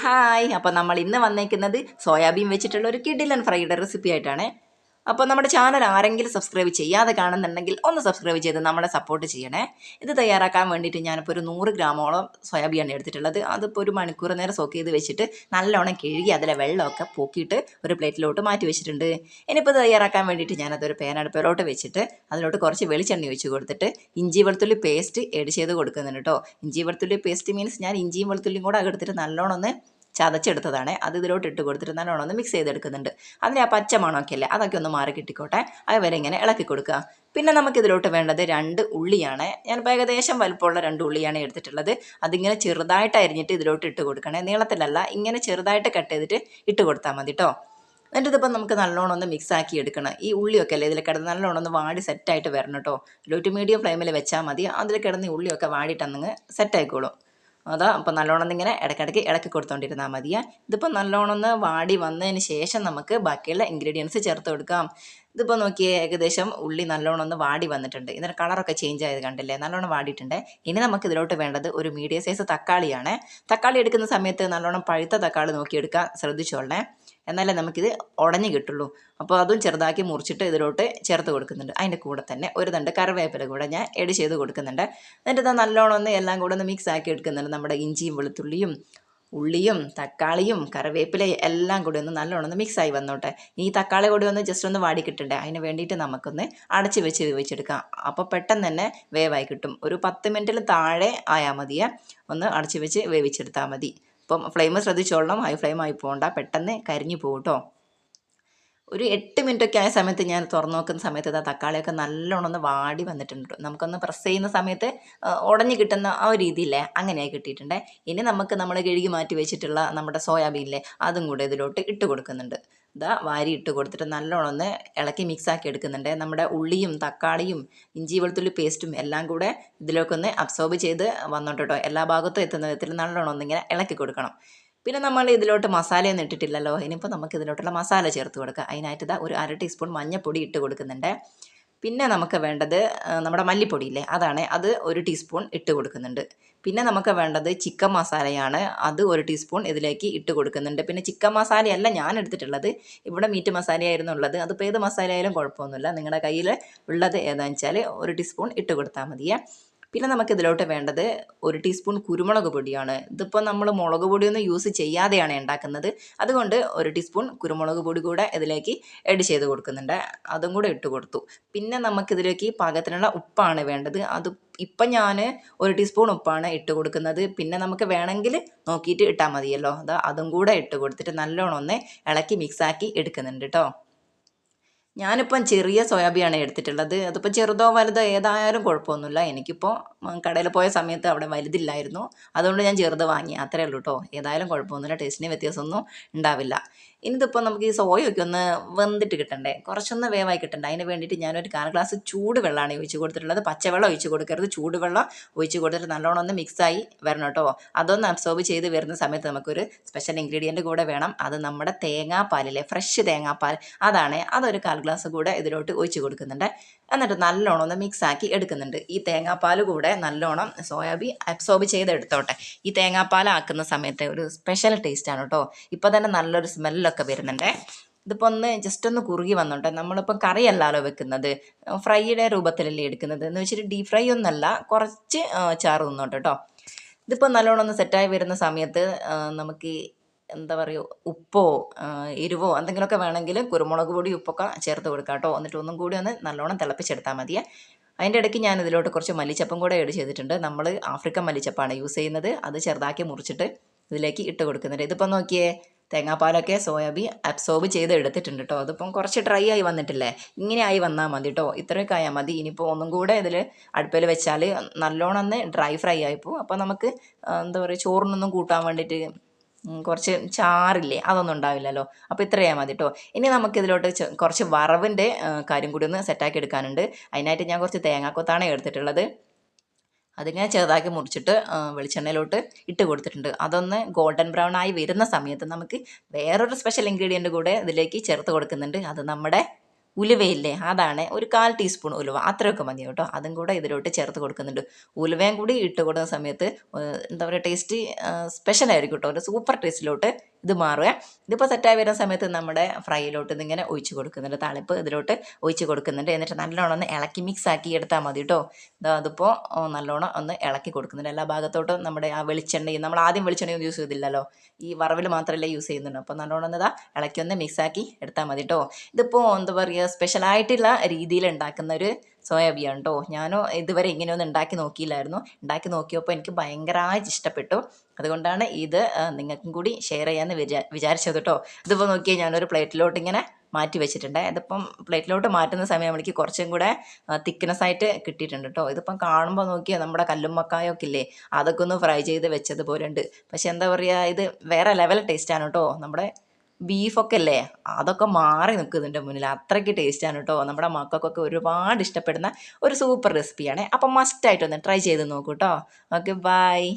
Hi. അപ്പോൾ നമ്മൾ ഇന്ന് വന്നേക്കുന്നത് സോയാബീൻ വെച്ചിട്ടുള്ള ഒരു കിടിലൻ ഫ്രൈഡ് റെസിപ്പി ആയിട്ടാണ്. അപ്പോൾ നമ്മുടെ ചാനൽ ആരെങ്കിലും സബ്സ്ക്രൈബ് ചെയ്യാതെ കാണുന്നുണ്ടെങ്കിൽ ഒന്ന് സബ്സ്ക്രൈബ് ചെയ്ത് നമ്മളെ സപ്പോർട്ട് ചെയ്യണേ. ഇത് തയ്യാറാക്കാൻ വേണ്ടിയിട്ട് ഞാനിപ്പോൾ ഒരു 100 ഗ്രാമോളം സോയാബീനാണ് എടുത്തിട്ടുള്ളത്. അതിപ്പോൾ ഒരു മണിക്കൂർ നേരം സോക്ക് ചെയ്ത് വെച്ചിട്ട് നല്ലോണം കഴുകി അതിലെ വെള്ളമൊക്കെ പോക്കിയിട്ട് ഒരു പ്ലേറ്റിലോട്ട് മാറ്റി വെച്ചിട്ടുണ്ട്. ഇനിയിപ്പോൾ ഇത് തയ്യാറാക്കാൻ വേണ്ടിയിട്ട് ഞാനതൊരു പാൻ അടുപ്പിലോട്ട് വെച്ചിട്ട് അതിലോട്ട് കുറച്ച് വെളിച്ചെണ്ണ ഒഴിച്ച് കൊടുത്തിട്ട് ഇഞ്ചി വെളുത്തുള്ളി പേസ്റ്റ് ആഡ് ചെയ്ത് കൊടുക്കുന്നുണ്ട് കേട്ടോ. ഇഞ്ചി വെളുത്തുള്ളി പേസ്റ്റ് മീൻസ് ഞാൻ ഇഞ്ചിയും വെളുത്തുള്ളിയും കൂടെ എടുത്തിട്ട് നല്ലോണം ഒന്ന് ചതച്ചെടുത്തതാണ്. അത് ഇതിലോട്ട് ഇട്ട് കൊടുത്തിട്ട് നല്ലോണം ഒന്ന് മിക്സ് ചെയ്തെടുക്കുന്നുണ്ട്. അതിന് ആ പച്ച മണമൊക്കെ അല്ലേ, അതൊക്കെ ഒന്ന് മാറി കിട്ടിക്കോട്ടെ. അതുവരെ ഇങ്ങനെ ഇളക്കി കൊടുക്കുക. പിന്നെ നമുക്ക് ഇതിലോട്ട് വേണ്ടത് 2 ഉള്ളിയാണ്. ഞാനിപ്പോൾ ഏകദേശം വലുപ്പമുള്ള 2 ഉള്ളിയാണ് എടുത്തിട്ടുള്ളത്. അതിങ്ങനെ ചെറുതായിട്ട് അരിഞ്ഞിട്ട് ഇതിലോട്ട് ഇട്ട് കൊടുക്കണേ. നീളത്തിലല്ല, ഇങ്ങനെ ചെറുതായിട്ട് കട്ട് ചെയ്തിട്ട് ഇട്ട് കൊടുത്താൽ മതി കേട്ടോ. എന്നിട്ട് ഇതിപ്പോൾ നമുക്ക് നല്ലോണം ഒന്ന് മിക്സ് ആക്കി എടുക്കണം. ഈ ഉള്ളിയൊക്കെ അല്ലേ ഇതിൽ കിടന്ന് നല്ലോണം ഒന്ന് വാടി സെറ്റായിട്ട് വരണം കേട്ടോ. ലോ ടു മീഡിയം ഫ്ലെയിമിൽ വെച്ചാൽ മതി. അതിൽ കിടന്ന് ഈ ഉള്ളിയൊക്കെ വാടിയിട്ടങ്ങ് സെറ്റായിക്കോളും. അതാ അപ്പോൾ നല്ലോണം ഇങ്ങനെ ഇടയ്ക്കിടയ്ക്ക് ഇളക്കി കൊടുത്തോണ്ടിരുന്നാൽ മതിയേ. ഇതിപ്പോൾ നല്ലോണം ഒന്ന് വാടി വന്നതിന് ശേഷം നമുക്ക് ബാക്കിയുള്ള ഇൻഗ്രീഡിയൻസ് ചേർത്ത് കൊടുക്കാം. ഇതിപ്പോൾ നോക്കിയേ, ഏകദേശം ഉള്ളി നല്ലോണം ഒന്ന് വാടി വന്നിട്ടുണ്ട്. ഇതിൻ്റെ കളറൊക്കെ ചേഞ്ച് ആയത് കണ്ടില്ലേ, നല്ലോണം വാടിയിട്ടുണ്ട്. ഇനി നമുക്ക് ഇതിലോട്ട് വേണ്ടത് ഒരു മീഡിയം സൈസ് തക്കാളിയാണ്. തക്കാളി എടുക്കുന്ന സമയത്ത് നല്ലോണം പഴുത്ത തക്കാളി നോക്കിയെടുക്കാൻ ശ്രദ്ധിച്ചോളണേ, എന്നാലേ നമുക്കിത് ഉടഞ്ഞു കിട്ടുള്ളൂ. അപ്പോൾ അതും ചെറുതാക്കി മുറിച്ചിട്ട് ഇതിലോട്ട് ചേർത്ത് കൊടുക്കുന്നുണ്ട്. അതിൻ്റെ കൂടെ തന്നെ ഒരു തണ്ട് കറിവേപ്പില കൂടെ ഞാൻ ആഡ് ചെയ്ത് കൊടുക്കുന്നുണ്ട്. എന്നിട്ട് ഇത് നല്ലോണം ഒന്ന് എല്ലാം കൂടെ ഒന്ന് മിക്സ് ആക്കി എടുക്കുന്നുണ്ട്. നമ്മുടെ ഇഞ്ചിയും വെളുത്തുള്ളിയും ഉള്ളിയും തക്കാളിയും കറിവേപ്പിലയും എല്ലാം കൂടി ഒന്ന് നല്ലോണം ഒന്ന് മിക്സായി വന്നോട്ടെ. ഈ തക്കാളി കൂടി ഒന്ന് ജസ്റ്റ് ഒന്ന് വാടി കിട്ടണ്ടേ, അതിന് വേണ്ടിയിട്ട് നമുക്കൊന്ന് അടച്ച് വെച്ച് വേവിച്ചെടുക്കാം. അപ്പോൾ പെട്ടെന്ന് തന്നെ വേവായി കിട്ടും. ഒരു 10 മിനിറ്റിൽ താഴെ ആയാൽ മതിയേ. ഒന്ന് അടച്ച് വെച്ച് വേവിച്ചെടുത്താൽ മതി. ഇപ്പം ഫ്ലെയിം ശ്രദ്ധിച്ചോളണം, ഹൈ ഫ്ലെയിം ആയി പോകണ്ട, പെട്ടെന്ന് കരിഞ്ഞു പോകും കേട്ടോ. ഒരു 8 മിനിറ്റൊക്കെ ആയ സമയത്ത് ഞാൻ തുറന്നു നോക്കുന്ന സമയത്ത് ഇതാ തക്കാളിയൊക്കെ നല്ലോണം ഒന്ന് വാടി വന്നിട്ടുണ്ട്. നമുക്കൊന്ന് പ്രസ് ചെയ്യുന്ന സമയത്ത് ഉടഞ്ഞു കിട്ടുന്ന ആ ഒരു രീതിയില്ലേ, അങ്ങനെയായി കിട്ടിയിട്ടുണ്ട്. ഇനി നമുക്ക് നമ്മൾ കഴുകി മാറ്റി വെച്ചിട്ടുള്ള നമ്മുടെ സോയാബീനിലെ അതും കൂടെ ഇതിലോട്ട് ഇട്ട് കൊടുക്കുന്നുണ്ട്. ഇതാ വാരി ഇട്ട് കൊടുത്തിട്ട് നല്ലോണം ഒന്ന് ഇളക്കി മിക്സാക്കി എടുക്കുന്നുണ്ട്. നമ്മുടെ ഉള്ളിയും തക്കാളിയും ഇഞ്ചി വെളുത്തുള്ളി പേസ്റ്റും എല്ലാം കൂടെ ഇതിലേക്ക് ഒന്ന് അബ്സോർബ് ചെയ്ത് വന്നോട്ടോ കേട്ടോ. എല്ലാ ഭാഗത്തും എത്തുന്ന വിധത്തിൽ നല്ലോണം ഒന്നിങ്ങനെ ഇളക്കി കൊടുക്കണം. പിന്നെ നമ്മൾ ഇതിലോട്ട് മസാലയൊന്നും ഇട്ടിട്ടില്ലല്ലോ. ഇനിയിപ്പോൾ നമുക്ക് ഇതിലോട്ടുള്ള മസാല ചേർത്ത് കൊടുക്കുക. അതിനായിട്ട് ഇതാ ഒരു 1/2 ടീസ്പൂൺ മഞ്ഞൾപ്പൊടി ഇട്ട് കൊടുക്കുന്നുണ്ട്. പിന്നെ നമുക്ക് വേണ്ടത് നമ്മുടെ മല്ലിപ്പൊടിയില്ലേ, അതാണ്. അത് 1 ടീസ്പൂൺ ഇട്ട് കൊടുക്കുന്നുണ്ട്. പിന്നെ നമുക്ക് വേണ്ടത് ചിക്കൻ മസാലയാണ്. അത് 1 ടീസ്പൂൺ ഇതിലേക്ക് ഇട്ട് കൊടുക്കുന്നുണ്ട്. പിന്നെ ചിക്കൻ മസാലയല്ല ഞാൻ എടുത്തിട്ടുള്ളത്, ഇവിടെ മീറ്റ് മസാലയായിരുന്നു ഉള്ളത്. അതിപ്പോൾ ഏത് മസാല ആയാലും കുഴപ്പമൊന്നുമില്ല. നിങ്ങളുടെ കയ്യിൽ ഉള്ളത് ഏതാണെന്ന് വെച്ചാൽ 1 ടീസ്പൂൺ ഇട്ട് കൊടുത്താൽ മതിയേ. പിന്നെ നമുക്ക് ഇതിലോട്ട് വേണ്ടത് 1 ടീസ്പൂൺ കുരുമുളക് പൊടിയാണ്. ഇതിപ്പോൾ നമ്മൾ മുളക് പൊടിയൊന്നും യൂസ് ചെയ്യാതെയാണ് ഉണ്ടാക്കുന്നത്. അതുകൊണ്ട് 1 ടീസ്പൂൺ കുരുമുളക് പൊടി കൂടെ ഇതിലേക്ക് ആഡ് ചെയ്ത് കൊടുക്കുന്നുണ്ട്. അതും കൂടെ ഇട്ട് കൊടുത്തു. പിന്നെ നമുക്കിതിലേക്ക് പാകത്തിനുള്ള ഉപ്പാണ് വേണ്ടത്. അത് ഇപ്പം ഞാൻ 1 ടീസ്പൂൺ ഉപ്പാണ് ഇട്ട് കൊടുക്കുന്നത്. പിന്നെ നമുക്ക് വേണമെങ്കിൽ നോക്കിയിട്ട് ഇട്ടാൽ മതിയല്ലോ. അതും കൂടെ ഇട്ട് കൊടുത്തിട്ട് നല്ലോണം ഒന്ന് ഇളക്കി മിക്സാക്കി എടുക്കുന്നുണ്ട് കേട്ടോ. ഞാനിപ്പം ചെറിയ സോയാബീനാണ് എടുത്തിട്ടുള്ളത്. അതിപ്പോൾ ചെറുതോ വലുതോ ഏതായാലും കുഴപ്പമൊന്നുമില്ല. എനിക്കിപ്പോൾ കടയിൽ പോയ സമയത്ത് അവിടെ വലുതില്ലായിരുന്നു, അതുകൊണ്ട് ഞാൻ ചെറുത് വാങ്ങി, അത്രേ ഉള്ളൂ കേട്ടോ. ഏതായാലും കുഴപ്പമൊന്നുമില്ല, ടേസ്റ്റിന് വ്യത്യാസമൊന്നും ഉണ്ടാവില്ല. ഇനിയിതിപ്പോൾ നമുക്ക് ഈ സോയൊക്കെ ഒന്ന് വെന്തിട്ട് കിട്ടണ്ടേ, കുറച്ചൊന്ന് വേവായി കിട്ടണ്ടേ. അതിന് വേണ്ടിയിട്ട് ഞാനൊരു 1/4 ഗ്ലാസ് ചൂട് വെള്ളമാണ് ഒഴിച്ച് കൊടുത്തിട്ടുള്ളത്. പച്ചവെള്ളം ഒഴിച്ച് കൊടുക്കരുത്, ചൂടുവെള്ളം ഒഴിച്ച് കൊടുത്തിട്ട് നല്ലോണം ഒന്ന് മിക്സായി വരണം കേട്ടോ. അതൊന്ന് അബ്സോർബ് ചെയ്ത് വരുന്ന സമയത്ത് നമുക്കൊരു സ്പെഷ്യൽ ഇൻഗ്രീഡിയൻറ്റ് കൂടെ വേണം. അത് നമ്മുടെ തേങ്ങാപ്പാലില്ലേ, ഫ്രഷ് തേങ്ങാപ്പാൽ, അതാണ്. അതൊരു 1/4 ഗ്ലാസ് കൂടെ ഇതിലോട്ട് ഒഴിച്ച് കൊടുക്കുന്നുണ്ട്. എന്നിട്ട് നല്ലോണം ഒന്ന് മിക്സാക്കി എടുക്കുന്നുണ്ട്. ഈ തേങ്ങാപ്പാൽ കൂടെ നല്ലോണം സോയാബീൻ അബ്സോർബ് ചെയ്തെടുത്തോട്ടെ. ഈ തേങ്ങാപ്പാലാക്കുന്ന സമയത്ത് ഒരു സ്പെഷ്യൽ ടേസ്റ്റാണ് കേട്ടോ. ഇപ്പോൾ തന്നെ നല്ലൊരു സ്മെല്ലൊക്കെ വരുന്നുണ്ട്. ഇതിപ്പോൾ ഒന്ന് ജസ്റ്റ് ഒന്ന് കുറുകി വന്നോട്ടെ. നമ്മളിപ്പോൾ കറിയല്ലല്ലോ വെക്കുന്നത്, ഫ്രൈയുടെ രൂപത്തിലല്ലേ എടുക്കുന്നത്. എന്ന് വെച്ചിട്ട് ഡീപ് ഫ്രൈ ഒന്നല്ല, കുറച്ച് ചാറ് തിന്നോട്ടെ കേട്ടോ. ഇതിപ്പോൾ നല്ലോണം ഒന്ന് സെറ്റായി വരുന്ന സമയത്ത് നമുക്ക് എന്താ പറയുക, ഉപ്പോ എരിവോ എന്തെങ്കിലുമൊക്കെ വേണമെങ്കിൽ കുരുമുളക് പൊടി ഉപ്പൊക്കെ ചേർത്ത് കൊടുക്കാം കേട്ടോ. എന്നിട്ട് ഒന്നും കൂടി ഒന്ന് നല്ലോണം തിളപ്പിച്ചെടുത്താൽ മതിയേ. അതിൻ്റെ ഇടയ്ക്ക് ഞാൻ ഇതിലോട്ട് കുറച്ച് മല്ലിച്ചപ്പും കൂടെ ആഡ് ചെയ്തിട്ടുണ്ട്. നമ്മൾ ആഫ്രിക്കൻ മല്ലിച്ചപ്പാണ് യൂസ് ചെയ്യുന്നത്. അത് ചെറുതാക്കി മുറിച്ചിട്ട് ഇതിലേക്ക് ഇട്ട് കൊടുക്കുന്നുണ്ട്. ഇതിപ്പോൾ നോക്കിയേ, തേങ്ങാപ്പാലൊക്കെ സോയാബീൻ അബ്സോർബ് ചെയ്ത് എടുത്തിട്ടുണ്ട് കേട്ടോ. അതിപ്പം കുറച്ച് ഡ്രൈ ആയി വന്നിട്ടില്ലേ, ഇങ്ങനെ ആയി വന്നാൽ മതി കേട്ടോ. ഇത്രയൊക്കെ ആയാൽ മതി. ഇനിയിപ്പോൾ ഒന്നും കൂടെ ഇതിൽ അടുപ്പിൽ വെച്ചാൽ നല്ലോണം ഒന്ന് ഡ്രൈ ഫ്രൈ ആയിപ്പോവും. അപ്പോൾ നമുക്ക് എന്താ പറയുക, ചോറിനൊന്നും കൂട്ടാൻ വേണ്ടിയിട്ട് കുറച്ച് ചാറില്ലേ, അതൊന്നും ഉണ്ടാവില്ലല്ലോ. അപ്പോൾ ഇത്രയാൽ മതി കേട്ടോ. ഇനി നമുക്കിതിലോട്ട് കുറച്ച് വറവിൻ്റെ കാര്യം കൂടി ഒന്ന് സെറ്റാക്കി എടുക്കാനുണ്ട്. അതിനായിട്ട് ഞാൻ കുറച്ച് തേങ്ങാക്കൊത്താണ് എടുത്തിട്ടുള്ളത്. അതിങ്ങനെ ചെറുതാക്കി മുറിച്ചിട്ട് വെളിച്ചെണ്ണയിലോട്ട് ഇട്ട് കൊടുത്തിട്ടുണ്ട്. അതൊന്ന് ഗോൾഡൻ ബ്രൗൺ ആയി വരുന്ന സമയത്ത് നമുക്ക് വേറൊരു സ്പെഷ്യൽ ഇൻഗ്രീഡിയൻറ്റ് കൂടെ ഇതിലേക്ക് ചേർത്ത് കൊടുക്കുന്നുണ്ട്. അത് നമ്മുടെ ഉലുവയില്ലേ അതാണ് ഒരു 1/4 ടീസ്പൂൺ ഉലുവ അത്രയൊക്കെ മതി കേട്ടോ. അതും കൂടെ ഇതിലോട്ട് ചേർത്ത് കൊടുക്കുന്നുണ്ട്. ഉലുവയും കൂടി ഇട്ട് കൊടുക്കുന്ന സമയത്ത് എന്താ പറയുക ടേസ്റ്റ് സ്പെഷ്യലായിരിക്കും കേട്ടോ. ഒരു സൂപ്പർ ടേസ്റ്റിലോട്ട് ഇത് മാറുക. ഇതിപ്പോൾ സെറ്റായി വരുന്ന സമയത്ത് നമ്മുടെ ഫ്രൈയിലോട്ട് ഇതിങ്ങനെ ഒഴിച്ച് കൊടുക്കുന്നുണ്ട്. താളിപ്പ് ഇതിലോട്ട് ഒഴിച്ച് കൊടുക്കുന്നുണ്ട്. എന്നിട്ട് നല്ലോണം ഒന്ന് ഇളക്കി മിക്സ് ആക്കി എടുത്താൽ മതി കേട്ടോ. അതിപ്പോൾ നല്ലോണം ഒന്ന് ഇളക്കി കൊടുക്കുന്നുണ്ട്. എല്ലാ ഭാഗത്തോട്ടും നമ്മുടെ ആ വെളിച്ചെണ്ണയും നമ്മൾ ആദ്യം വെളിച്ചെണ്ണയും യൂസ് ചെയ്തില്ലല്ലോ, ഈ വറവിൽ മാത്രമല്ലേ യൂസ് ചെയ്യുന്നുള്ളൂ. അപ്പോൾ നല്ലോണം ഒന്ന് ഇളക്കി ഒന്ന് മിക്സ് ആക്കി എടുത്താൽ മതി കേട്ടോ. ഇതിപ്പോൾ എന്താ പറയുക സ്പെഷ്യലായിട്ടുള്ള രീതിയിൽ ഉണ്ടാക്കുന്ന ഒരു സോയാബിയാണ് കേട്ടോ. ഞാനും ഇതുവരെ ഇങ്ങനെയൊന്നും ഉണ്ടാക്കി നോക്കിയില്ലായിരുന്നു. ഉണ്ടാക്കി നോക്കിയപ്പോൾ എനിക്ക് ഭയങ്കരമായിട്ട് ഇഷ്ടപ്പെട്ടു. അതുകൊണ്ടാണ് ഇത് നിങ്ങൾക്കും കൂടി ഷെയർ ചെയ്യാമെന്ന് വിചാരിച്ചത് കേട്ടോ. ഇതിപ്പോൾ നോക്കിയാൽ ഞാനൊരു പ്ലേറ്റിലോട്ട് ഇങ്ങനെ മാറ്റി വെച്ചിട്ടുണ്ട്. ഇതിപ്പം പ്ലേറ്റിലോട്ട് മാറ്റുന്ന സമയം എനിക്ക് കുറച്ചും കൂടെ തിക്നെസ് ആയിട്ട് കിട്ടിയിട്ടുണ്ട് കേട്ടോ. ഇതിപ്പം കാണുമ്പോൾ നോക്കിയാൽ നമ്മുടെ കല്ലുമ്മക്കായൊക്കെ ഇല്ലേ അതൊക്കെ ഒന്ന് ഫ്രൈ ചെയ്ത് വെച്ചതുപോലെ ഉണ്ട്. പക്ഷെ എന്താ പറയുക ഇത് വേറെ ലെവൽ ടേസ്റ്റാണ് കേട്ടോ. നമ്മുടെ ബീഫൊക്കെ അല്ലേ അതൊക്കെ മാറി നിൽക്കുന്നുണ്ട് മുന്നിൽ, അത്രയ്ക്ക് ടേസ്റ്റാണ് കേട്ടോ. നമ്മുടെ മക്കൾക്കൊക്കെ ഒരുപാട് ഇഷ്ടപ്പെടുന്ന ഒരു സൂപ്പർ റെസിപ്പിയാണ്. അപ്പം മസ്റ്റായിട്ടൊന്ന് ട്രൈ ചെയ്ത് നോക്കൂ കേട്ടോ. Okay bye.